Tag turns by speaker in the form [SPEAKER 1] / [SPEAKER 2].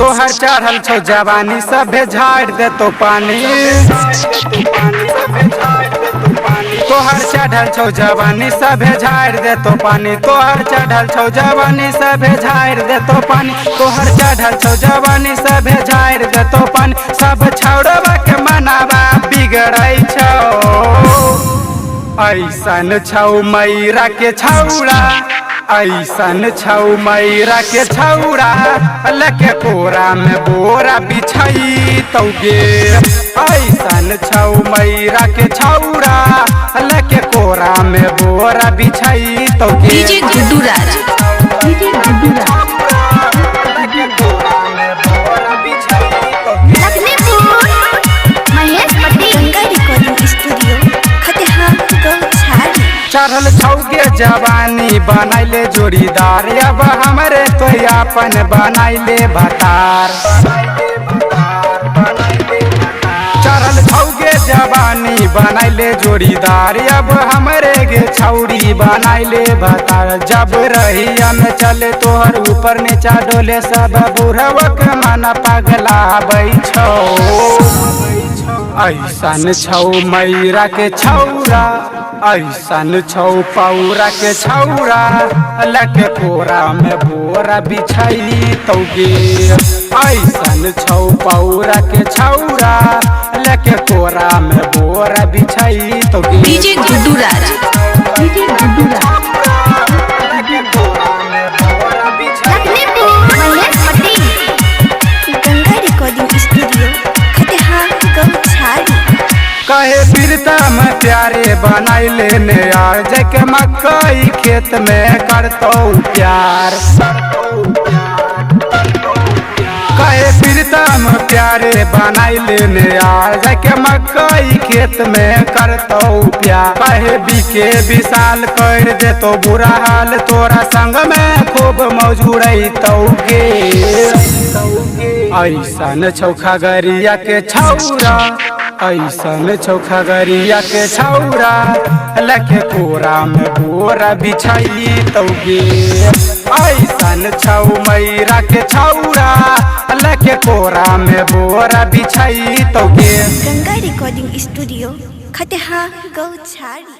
[SPEAKER 1] तोहर चढ़ल छो जवानी सभे झाड़ दे तो पानी। तोहर चढ़ल छो जवानी सभे झाड़ दे तो पानी। तोहर चढ़ल छो जवानी सभे झाड़ दे तो पानी। तोहर चढ़ल छो जवानी सभे झाड़ दे तो पानी। सब छौड़वा के मनावा बिगड़ै छौ। ऐसन छौ मैरा के छौड़ा, ऐसन छौ मैरा के छौड़ा, लके कोरा में बोरा बिछाई तौगे। ऐसन छौ मैरा के छौड़ा, लके कोरा में बोरा बिछाई तौगे।
[SPEAKER 2] डीजे गुड्डू राज, डीजे गुड्डू राज।
[SPEAKER 1] चढ़ल छौगे जवानी बनैले जोड़ीदार, अब हमरे तो अपन बनैले भतार। चढ़ल छौगे जवानी बनैले जोड़ीदार, अब हमरे गे छौड़ी बनैले भतार। जब रहिया में चले तोहर ऊपर नीचा डोले, सब बुढ़वक मन पगलाबै छौ। ऐसन छौ मैरा के छौड़ा, ऐसन छौ पौरा के छौड़ा, लके कोरा में बोरा बिछाई तौगे। ऐसन छौ पौरा के छौड़ा, लके कोरा में बोरा बिछाई तौगे।
[SPEAKER 2] डीजे गुड्डू राज, डीजे गुड्डू राज। कहे प्रीतम प्यारे बनैले ने यार, जके मकई खेत में करतौ प्यार। कहे प्रीतम प्यारे बनैले ने यार, जके मकई खेत में करतौ प्यार। कहे बीके विशाल कर देतो बुरा हाल, तोरा संग में खूब मौज उड़ैतौगे। ऐसन छौ खगड़िया के छौड़ा, ऐसन छौ खगड़िया के छौड़ा, लके कोरा में बोरा बिछाई तौगे। ऐसन छौ मैरा के छौड़ा, लके कोरा में बोरा बिछाई तौगे।
[SPEAKER 3] गंगा रिकॉर्डिंग स्टूडियो खटहा गौछारी।